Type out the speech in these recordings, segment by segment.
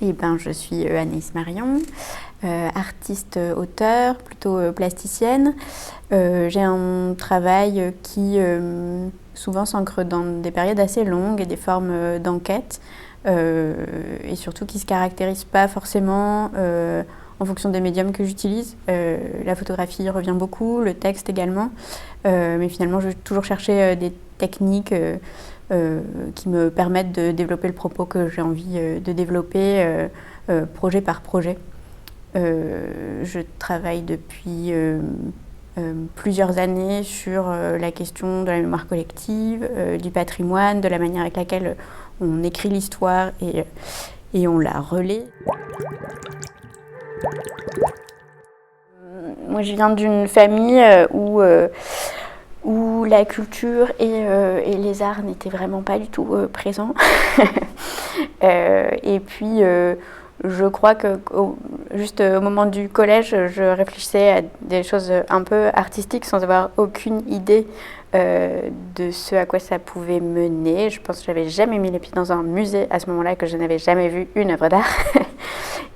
Eh ben, je suis Anaïs Marion, artiste auteure, plutôt plasticienne. J'ai un travail qui souvent s'ancre dans des périodes assez longues et des formes d'enquête, et surtout qui ne se caractérise pas forcément en fonction des médiums que j'utilise. La photographie revient beaucoup, le texte également, mais finalement je vais toujours chercher des techniques qui me permettent de développer le propos que j'ai envie de développer projet par projet. Je travaille depuis plusieurs années sur la question de la mémoire collective, du patrimoine, de la manière avec laquelle on écrit l'histoire et on la relaie. Moi, je viens d'une famille où la culture et les arts n'étaient vraiment pas du tout présents. Et puis, je crois que juste au moment du collège, je réfléchissais à des choses un peu artistiques sans avoir aucune idée de ce à quoi ça pouvait mener. Je pense que j'avais jamais mis les pieds dans un musée à ce moment-là, que je n'avais jamais vu une œuvre d'art.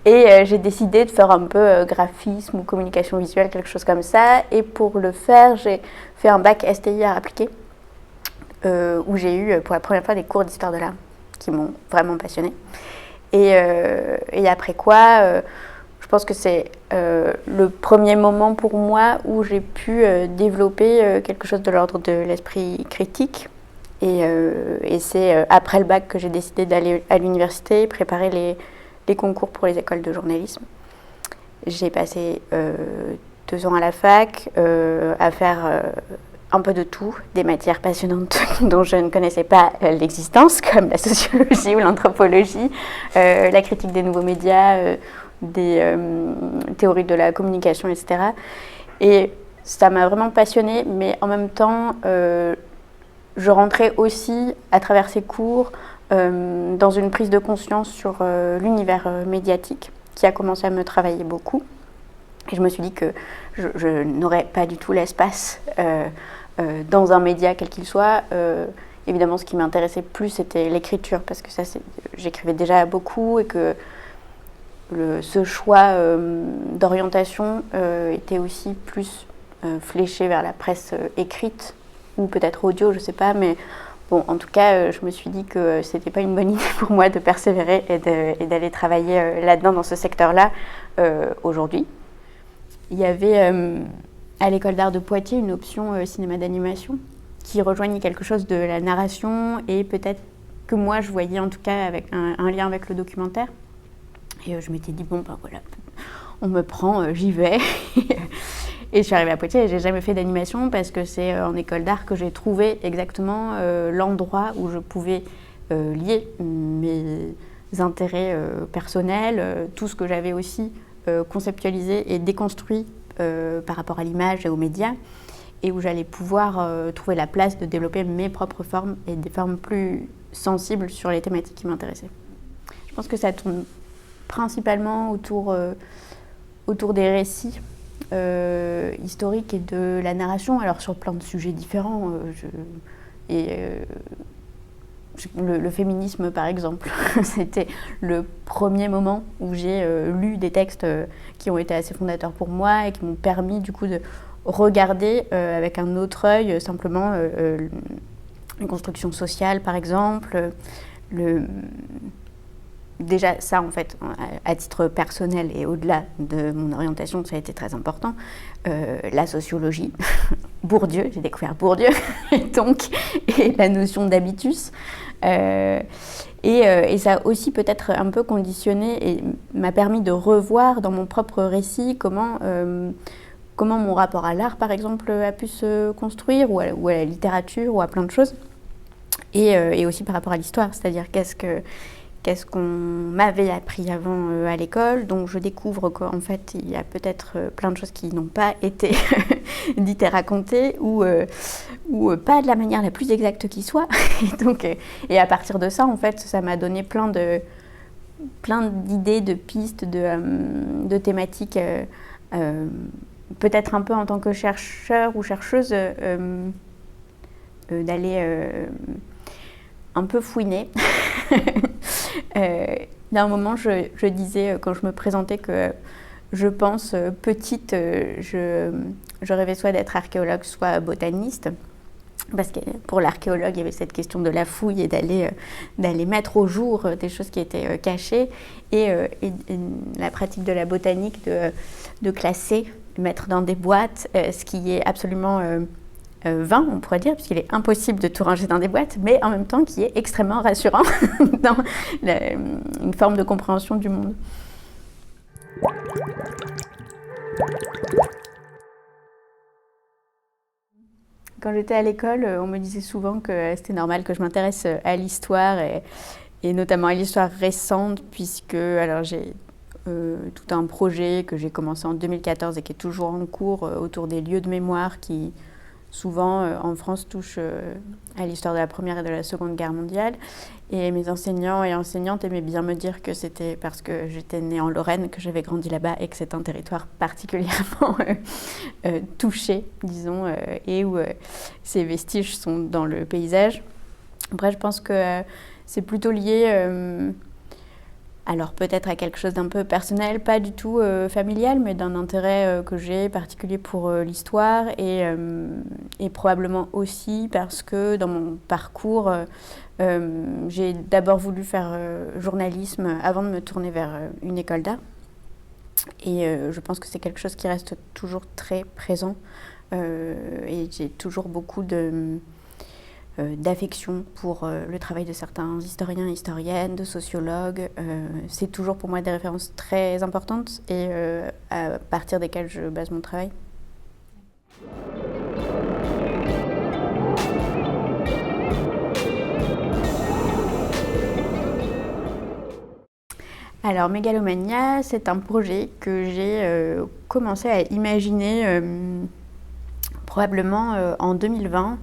Et j'ai décidé de faire un peu graphisme ou communication visuelle, quelque chose comme ça. Et pour le faire, j'ai fait un bac STI art appliqué, où j'ai eu pour la première fois des cours d'histoire de l'art qui m'ont vraiment passionnée. Et après quoi, je pense que c'est le premier moment pour moi où j'ai pu développer quelque chose de l'ordre de l'esprit critique. Et c'est après le bac que j'ai décidé d'aller à l'université, préparer les concours pour les écoles de journalisme. J'ai passé 2 ans à la fac à faire un peu de tout, des matières passionnantes dont je ne connaissais pas l'existence, comme la sociologie ou l'anthropologie, la critique des nouveaux médias, des théories de la communication, etc. Et ça m'a vraiment passionnée, mais en même temps, je rentrais aussi, à travers ces cours, dans une prise de conscience sur l'univers médiatique, qui a commencé à me travailler beaucoup. Et je me suis dit que je n'aurais pas du tout l'espace dans un média quel qu'il soit. Évidemment, ce qui m'intéressait plus, c'était l'écriture, parce que ça, j'écrivais déjà beaucoup et que ce choix d'orientation était aussi plus fléché vers la presse écrite, ou peut-être audio, je ne sais pas, mais bon, en tout cas, je me suis dit que c'était pas une bonne idée pour moi de persévérer et d'aller travailler là-dedans, dans ce secteur-là, aujourd'hui. Il y avait à l'école d'art de Poitiers une option cinéma d'animation qui rejoignait quelque chose de la narration et peut-être que moi je voyais en tout cas avec un lien avec le documentaire. Et je m'étais dit, bon ben voilà, on me prend, j'y vais. Et je suis arrivée à Poitiers et j'ai jamais fait d'animation parce que c'est en école d'art que j'ai trouvé exactement l'endroit où je pouvais lier mes intérêts personnels, tout ce que j'avais aussi conceptualisé et déconstruit par rapport à l'image et aux médias, et où j'allais pouvoir trouver la place de développer mes propres formes et des formes plus sensibles sur les thématiques qui m'intéressaient. Je pense que ça tourne principalement autour des récits historique et de la narration, alors sur plein de sujets différents. Le féminisme, par exemple, c'était le premier moment où j'ai lu des textes qui ont été assez fondateurs pour moi et qui m'ont permis du coup de regarder avec un autre œil simplement une construction sociale, par exemple. Déjà, ça, en fait, à titre personnel et au-delà de mon orientation, ça a été très important. La sociologie, Bourdieu, j'ai découvert Bourdieu, et la notion d'habitus. Et ça a aussi peut-être un peu conditionné et m'a permis de revoir dans mon propre récit comment mon rapport à l'art, par exemple, a pu se construire, ou à la littérature, ou à plein de choses. Et aussi par rapport à l'histoire, c'est-à-dire qu'est-ce qu'on m'avait appris avant à l'école, donc je découvre qu'en fait il y a peut-être plein de choses qui n'ont pas été dites et racontées, ou ou pas de la manière la plus exacte qui soit. Et à partir de ça, en fait, ça m'a donné plein d'idées, de pistes, de thématiques, peut-être un peu en tant que chercheur ou chercheuse, d'aller un peu fouiner. D'un moment, je disais, quand je me présentais, que je pense, petite, je rêvais soit d'être archéologue, soit botaniste. Parce que pour l'archéologue, il y avait cette question de la fouille et d'aller mettre au jour des choses qui étaient cachées. Et la pratique de la botanique, de classer, de mettre dans des boîtes, ce qui est absolument vain, on pourrait dire, puisqu'il est impossible de tout ranger dans des boîtes, mais en même temps qui est extrêmement rassurant dans une forme de compréhension du monde. Quand j'étais à l'école, on me disait souvent que c'était normal que je m'intéresse à l'histoire et notamment à l'histoire récente, puisque alors j'ai tout un projet que j'ai commencé en 2014 et qui est toujours en cours autour des lieux de mémoire qui souvent en France touchent à l'histoire de la Première et de la Seconde Guerre mondiale. Et mes enseignants et enseignantes aimaient bien me dire que c'était parce que j'étais née en Lorraine, que j'avais grandi là-bas et que c'est un territoire particulièrement touché, disons, et où ces vestiges sont dans le paysage. Après, je pense que c'est plutôt lié, alors peut-être à quelque chose d'un peu personnel, pas du tout familial, mais d'un intérêt que j'ai particulier pour l'histoire et probablement aussi parce que dans mon parcours, j'ai d'abord voulu faire journalisme avant de me tourner vers une école d'art. Et je pense que c'est quelque chose qui reste toujours très présent. Et j'ai toujours beaucoup d'affection pour le travail de certains historiens et historiennes, de sociologues. C'est toujours pour moi des références très importantes et à partir desquelles je base mon travail. Alors, Mégalomania, c'est un projet que j'ai commencé à imaginer probablement en 2020.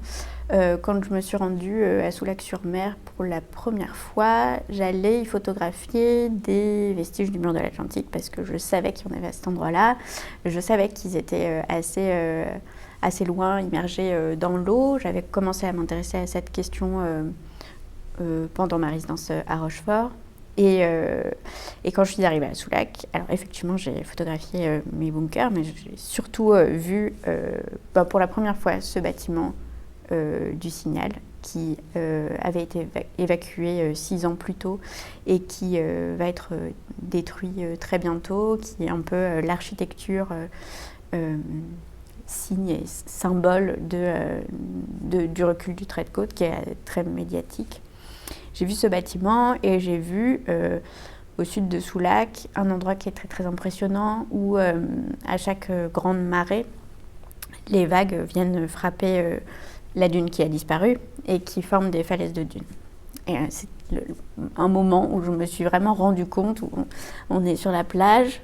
Quand je me suis rendue à Soulac-sur-Mer pour la première fois, j'allais y photographier des vestiges du mur de l'Atlantique parce que je savais qu'il y en avait à cet endroit-là. Je savais qu'ils étaient assez loin, immergés dans l'eau. J'avais commencé à m'intéresser à cette question pendant ma résidence à Rochefort. Et quand je suis arrivée à Soulac, alors effectivement j'ai photographié mes bunkers, mais j'ai surtout vu pour la première fois ce bâtiment du Signal qui avait été évacué 6 ans plus tôt et qui va être détruit très bientôt, qui est un peu l'architecture signe et symbole du recul du trait de côte qui est très médiatique. J'ai vu ce bâtiment et j'ai vu au sud de Soulac un endroit qui est très très impressionnant où à chaque grande marée, les vagues viennent frapper la dune qui a disparu et qui forme des falaises de dunes. Et c'est un moment où je me suis vraiment rendu compte où on est sur la plage,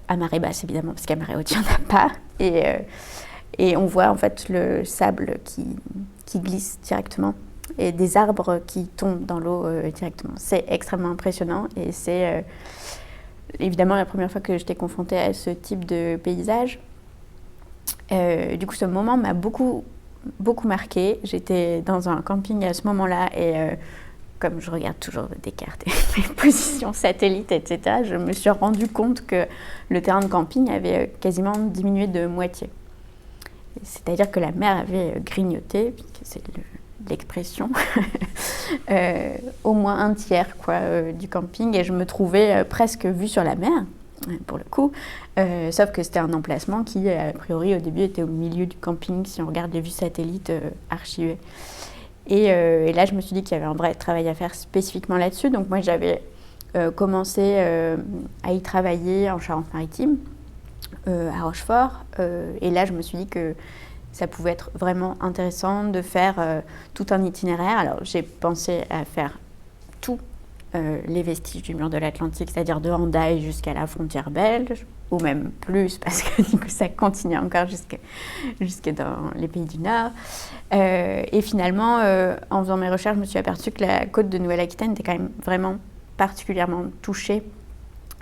à marée basse évidemment, parce qu'à marée haute il n'y en a pas, et on voit en fait le sable qui glisse directement et des arbres qui tombent dans l'eau directement. C'est extrêmement impressionnant et c'est évidemment la première fois que j'étais confrontée à ce type de paysage. Du coup, ce moment m'a beaucoup marquée. J'étais dans un camping à ce moment-là et comme je regarde toujours des cartes et mes positions satellites, etc., je me suis rendu compte que le terrain de camping avait quasiment diminué de moitié. C'est-à-dire que la mer avait grignoté, puisque c'est l'expression, au moins un tiers du camping, et je me trouvais presque vue sur la mer, pour le coup, sauf que c'était un emplacement qui, a priori, au début, était au milieu du camping, si on regarde les vues satellites archivées. Et là, je me suis dit qu'il y avait un vrai travail à faire spécifiquement là-dessus, donc moi, j'avais commencé à y travailler en Charente-Maritime, à Rochefort, et là, je me suis dit que ça pouvait être vraiment intéressant de faire tout un itinéraire. Alors, j'ai pensé à faire tout les vestiges du mur de l'Atlantique, c'est-à-dire de Hendaye jusqu'à la frontière belge, ou même plus, parce que du coup, ça continue encore jusque dans les pays du Nord. Et finalement, en faisant mes recherches, je me suis aperçue que la côte de Nouvelle-Aquitaine était quand même vraiment particulièrement touchée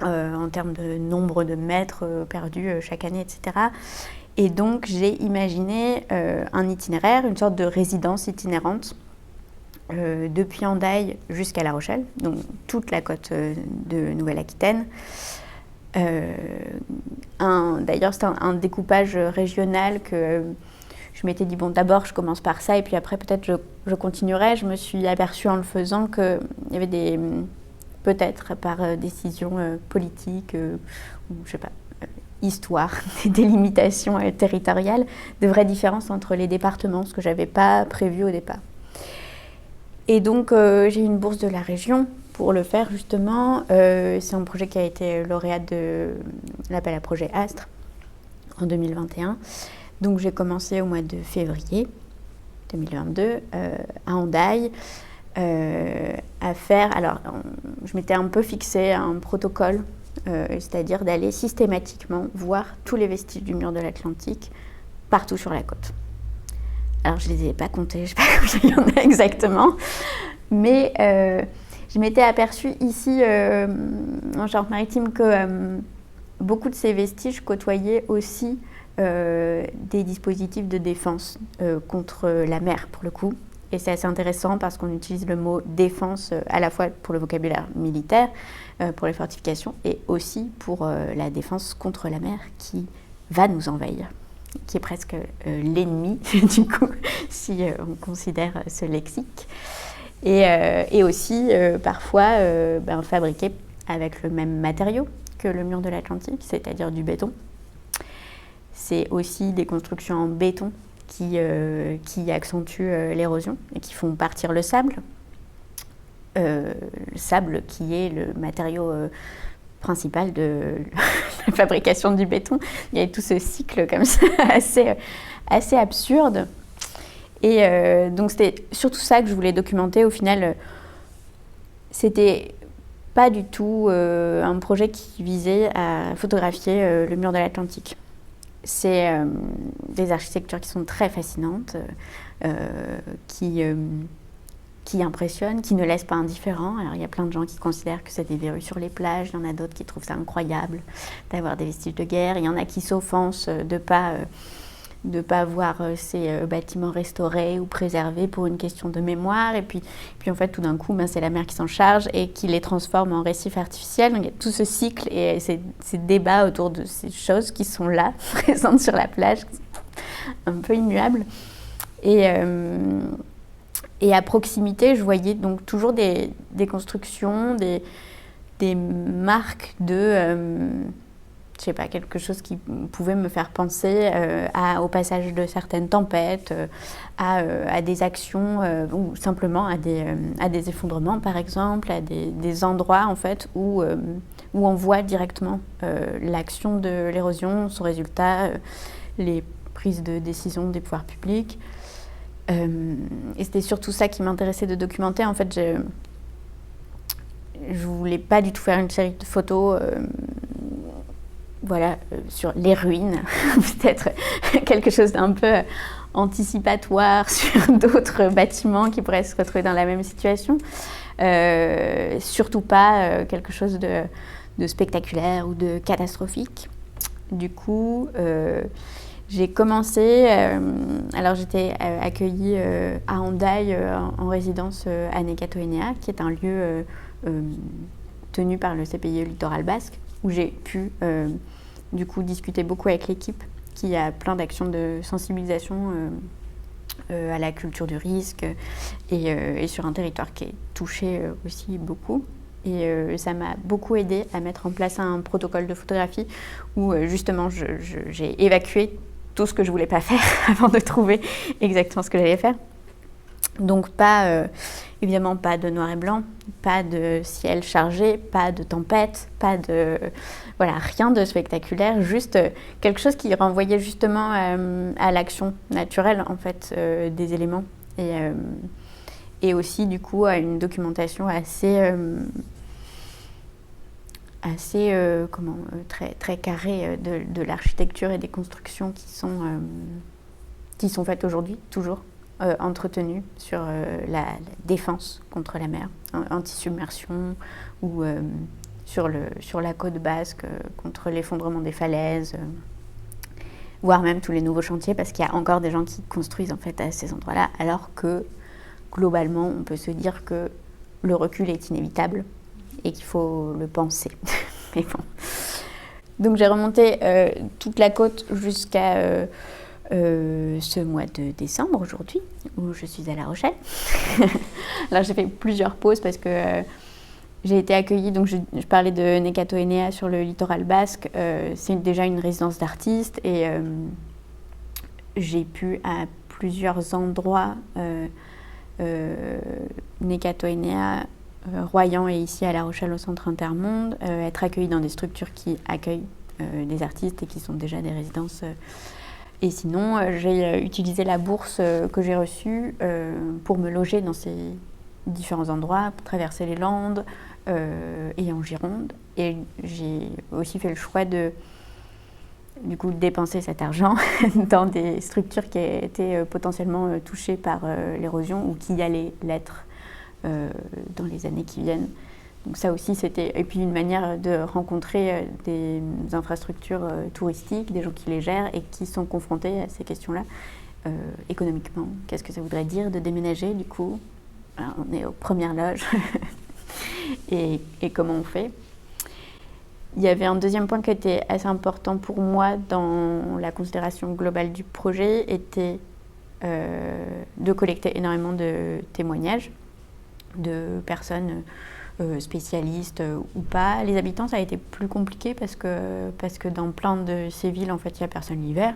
en termes de nombre de mètres perdus chaque année, etc. Et donc, j'ai imaginé un itinéraire, une sorte de résidence itinérante, depuis Hendaye jusqu'à La Rochelle, donc toute la côte de Nouvelle-Aquitaine. D'ailleurs, c'est un découpage régional que je m'étais dit, bon, d'abord, je commence par ça, et puis après, peut-être, je continuerai. Je me suis aperçue en le faisant qu'il y avait peut-être par décision politique, ou je sais pas, histoire, des délimitations territoriales, de vraies différences entre les départements, ce que j'avais pas prévu au départ. Et donc, j'ai eu une bourse de la région pour le faire, justement. C'est un projet qui a été lauréat de l'appel à projet Astre en 2021. Donc, j'ai commencé au mois de février 2022 à Hendaye à faire... Alors, je m'étais un peu fixé un protocole, c'est-à-dire d'aller systématiquement voir tous les vestiges du mur de l'Atlantique partout sur la côte. Alors, je ne les ai pas comptés, je ne sais pas combien il y en a exactement, mais je m'étais aperçue ici, en Charente-Maritime, que beaucoup de ces vestiges côtoyaient aussi des dispositifs de défense contre la mer, pour le coup. Et c'est assez intéressant parce qu'on utilise le mot défense à la fois pour le vocabulaire militaire, pour les fortifications, et aussi pour la défense contre la mer qui va nous envahir, qui est presque l'ennemi, du coup, si on considère ce lexique. Et aussi, parfois, fabriqué avec le même matériau que le mur de l'Atlantique, c'est-à-dire du béton. C'est aussi des constructions en béton qui accentuent l'érosion et qui font partir le sable. Le sable qui est le matériau principal de la fabrication du béton. Il y a tout ce cycle comme ça assez absurde. Et donc c'était surtout ça que je voulais documenter. Au final, c'était pas du tout un projet qui visait à photographier le mur de l'Atlantique. C'est des architectures qui sont très fascinantes, qui impressionnent, qui ne laissent pas indifférents. Alors il y a plein de gens qui considèrent que c'est des verrues sur les plages, il y en a d'autres qui trouvent ça incroyable d'avoir des vestiges de guerre, il y en a qui s'offensent de pas voir ces bâtiments restaurés ou préservés pour une question de mémoire, et puis en fait tout d'un coup c'est la mer qui s'en charge et qui les transforme en récifs artificiels. Donc il y a tout ce cycle et ces débats autour de ces choses qui sont là, présentes sur la plage, un peu immuables. Et à proximité, je voyais donc toujours des constructions, des marques de, je sais pas, quelque chose qui pouvait me faire penser au passage de certaines tempêtes, à des actions ou simplement à des effondrements, par exemple, à des endroits en fait où on voit directement l'action de l'érosion, son résultat, les prises de décision des pouvoirs publics. Et c'était surtout ça qui m'intéressait de documenter. En fait, je voulais pas du tout faire une série de photos sur les ruines, peut-être quelque chose d'un peu anticipatoire sur d'autres bâtiments qui pourraient se retrouver dans la même situation. Surtout pas quelque chose de spectaculaire ou de catastrophique. Du coup, j'ai commencé, alors j'étais accueillie à Hendaye en résidence à Nekatoénéa, qui est un lieu tenu par le CPIE Littoral Basque, où j'ai pu du coup discuter beaucoup avec l'équipe, qui a plein d'actions de sensibilisation à la culture du risque et sur un territoire qui est touché aussi beaucoup. Et ça m'a beaucoup aidé à mettre en place un protocole de photographie où justement j'ai évacué tout ce que je voulais pas faire avant de trouver exactement ce que j'allais faire. Donc évidemment pas de noir et blanc, pas de ciel chargé, pas de tempête, rien de spectaculaire, juste quelque chose qui renvoyait justement à l'action naturelle en fait des éléments. et aussi du coup à une documentation très, très carrée de l'architecture et des constructions qui sont faites aujourd'hui, toujours entretenues sur la défense contre la mer, anti-submersion, ou sur la côte basque contre l'effondrement des falaises, voire même tous les nouveaux chantiers, parce qu'il y a encore des gens qui construisent en fait à ces endroits-là, alors que globalement on peut se dire que le recul est inévitable et qu'il faut le penser. Mais bon. Donc j'ai remonté toute la côte jusqu'à ce mois de décembre aujourd'hui, où je suis à La Rochelle. Alors j'ai fait plusieurs pauses parce que j'ai été accueillie, donc je parlais de Nekato Enea sur le littoral basque. C'est déjà une résidence d'artistes et j'ai pu à plusieurs endroits, Nekato Enea, Royan et ici à La Rochelle au Centre Intermonde, être accueillie dans des structures qui accueillent des artistes et qui sont déjà des résidences. Et sinon, j'ai utilisé la bourse que j'ai reçue pour me loger dans ces différents endroits, pour traverser les Landes et en Gironde. Et j'ai aussi fait le choix de dépenser cet argent dans des structures qui étaient potentiellement touchées par l'érosion ou qui allaient l'être dans les années qui viennent. Donc ça aussi, c'était... Et puis une manière de rencontrer des infrastructures touristiques, des gens qui les gèrent et qui sont confrontés à ces questions-là. Économiquement, qu'est-ce que ça voudrait dire de déménager, du coup? Alors, on est aux premières loges. et comment on fait? Il y avait un deuxième point qui était assez important pour moi dans la considération globale du projet, était de collecter énormément de témoignages de personnes spécialistes ou pas. Les habitants, ça a été plus compliqué parce que dans plein de ces villes, en fait, il n'y a personne l'hiver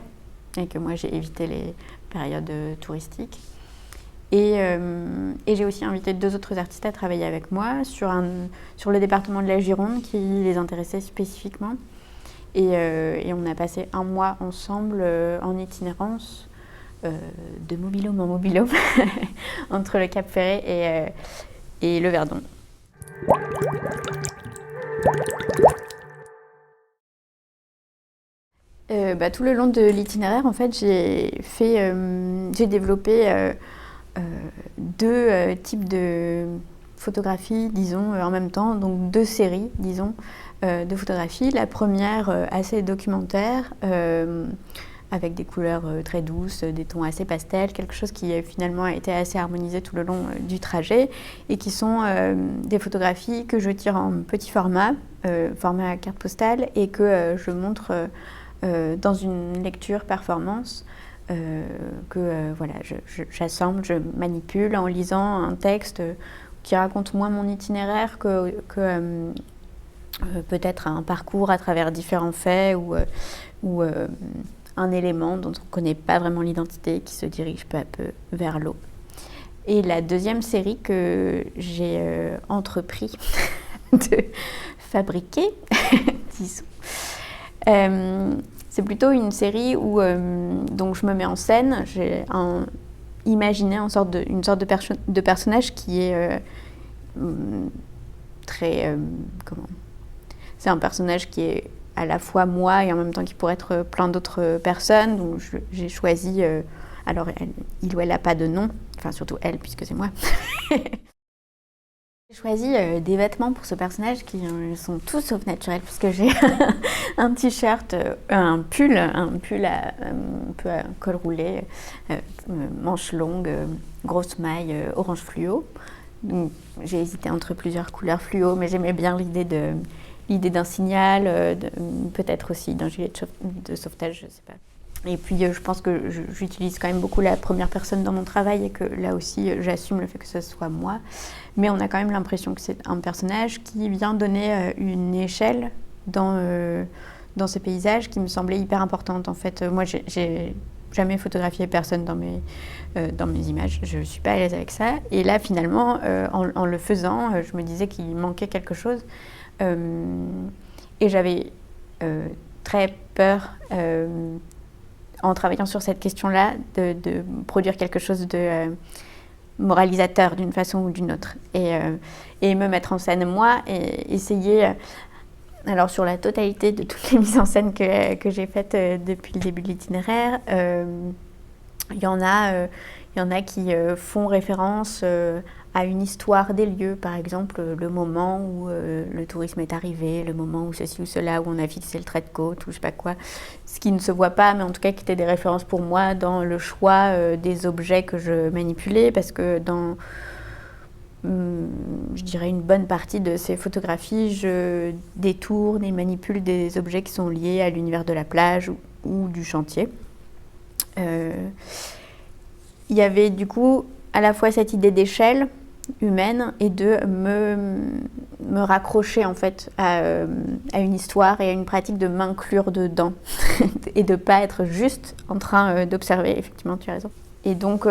et que moi, j'ai évité les périodes touristiques. Et j'ai aussi invité 2 autres artistes à travailler avec moi sur le département de la Gironde qui les intéressait spécifiquement. Et on a passé 1 mois ensemble en itinérance de mobil-home en mobil-home entre le Cap Ferret et le Verdon. Tout le long de l'itinéraire, en fait, j'ai développé 2 types de photographies, disons, en même temps, donc 2 séries, disons, de photographies. La première, assez documentaire, avec des couleurs très douces, des tons assez pastels, quelque chose qui finalement a été assez harmonisé tout le long du trajet, et qui sont des photographies que je tire en petit format, format carte postale, et que je montre dans une lecture performance. Voilà, j'assemble, je manipule en lisant un texte qui raconte moins mon itinéraire que peut-être un parcours à travers différents faits ou un élément dont on ne connaît pas vraiment l'identité qui se dirige peu à peu vers l'eau. Et la deuxième série que j'ai entrepris de fabriquer, disons, c'est plutôt une série où donc je me mets en scène. J'ai imaginé une sorte de personnage qui est très... c'est un personnage qui est à la fois moi et en même temps qui pourrait être plein d'autres personnes. Donc j'ai choisi... alors, il ou elle n'a pas de nom. Enfin, surtout elle, puisque c'est moi. J'ai choisi des vêtements pour ce personnage qui sont tous sauf naturels, puisque j'ai un t-shirt, un pull un peu à col roulé, manches longues, grosse maille, orange fluo. Donc, j'ai hésité entre plusieurs couleurs fluo, mais j'aimais bien l'idée d'un signal, peut-être aussi d'un gilet de sauvetage, je ne sais pas. Et puis je pense que j'utilise quand même beaucoup la première personne dans mon travail et que là aussi j'assume le fait que ce soit moi. Mais on a quand même l'impression que c'est un personnage qui vient donner une échelle dans ces paysages qui me semblait hyper importante. En fait, moi j'ai jamais photographié personne dans mes images, je ne suis pas à l'aise avec ça. Et là finalement, en le faisant, je me disais qu'il manquait quelque chose. Et j'avais très peur... en travaillant sur cette question-là, de produire quelque chose de moralisateur d'une façon ou d'une autre. Et me mettre en scène moi et essayer... Alors sur la totalité de toutes les mises en scène que j'ai faites depuis le début de l'itinéraire, il y en a qui font référence à une histoire des lieux, par exemple le moment où le tourisme est arrivé, le moment où ceci ou cela, où on a fixé le trait de côte ou je sais pas quoi, ce qui ne se voit pas, mais en tout cas qui étaient des références pour moi dans le choix des objets que je manipulais, parce que dans je dirais une bonne partie de ces photographies, je détourne et manipule des objets qui sont liés à l'univers de la plage ou du chantier. Il y avait du coup à la fois cette idée d'échelle humaine et de me raccrocher en fait à une histoire et à une pratique, de m'inclure dedans et de ne pas être juste en train d'observer. Effectivement, tu as raison. Et donc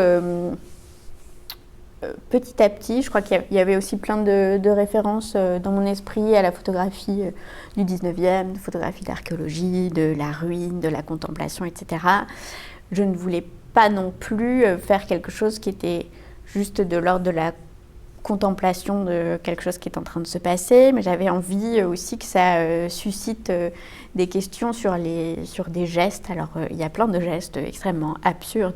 petit à petit, je crois qu'il y avait aussi plein de références dans mon esprit à la photographie du 19e, de photographie d'archéologie, de la ruine, de la contemplation, etc. Je ne voulais pas non plus faire quelque chose qui était juste de l'ordre de la contemplation de quelque chose qui est en train de se passer, mais j'avais envie aussi que ça suscite des questions sur des gestes. Alors il y a plein de gestes extrêmement absurdes.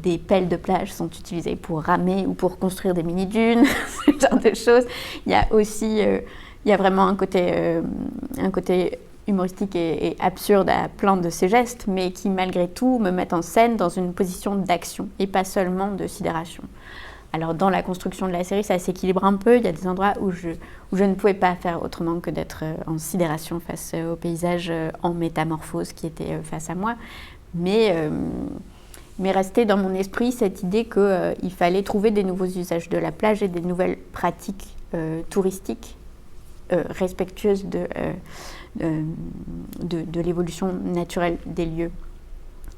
Des pelles de plage sont utilisées pour ramer ou pour construire des mini-dunes, ce genre de choses. Il y a aussi il y a vraiment un côté humoristique et absurde à plein de ces gestes, mais qui malgré tout me mettent en scène dans une position d'action et pas seulement de sidération. Alors dans la construction de la série, ça s'équilibre un peu. Il y a des endroits où je ne pouvais pas faire autrement que d'être en sidération face au paysage en métamorphose qui était face à moi. Mais restait dans mon esprit cette idée qu'il fallait trouver des nouveaux usages de la plage et des nouvelles pratiques touristiques respectueuses de l'évolution naturelle des lieux.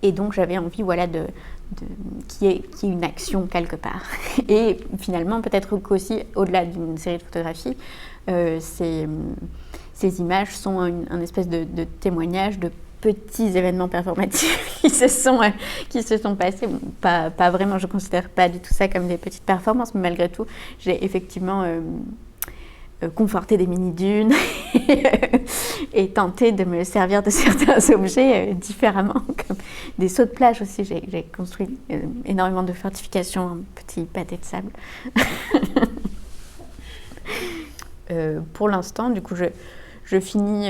Et donc j'avais envie qu'il y ait une action quelque part. Et finalement, peut-être qu'aussi, au-delà d'une série de photographies, ces images sont un espèce de témoignage de petits événements performatifs qui se sont passés. Bon, pas vraiment, je ne considère pas du tout ça comme des petites performances, mais malgré tout, j'ai effectivement conforté des mini-dunes et tenté de me servir de certains objets différemment, comme des seaux de plage aussi. J'ai construit énormément de fortifications, un petit pâté de sable. Pour l'instant, du coup, je finis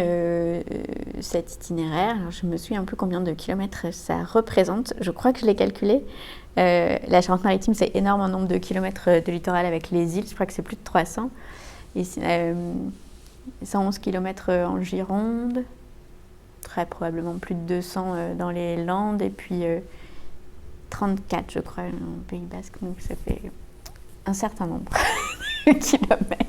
cet itinéraire. Alors, je me souviens plus combien de kilomètres ça représente. Je crois que je l'ai calculé. La Charente-Maritime, c'est énorme en nombre de kilomètres de littoral avec les îles. Je crois que c'est plus de 300. Et 111 km en Gironde, très probablement plus de 200 dans les Landes, et puis 34, je crois, en Pays Basque. Donc ça fait un certain nombre de kilomètres.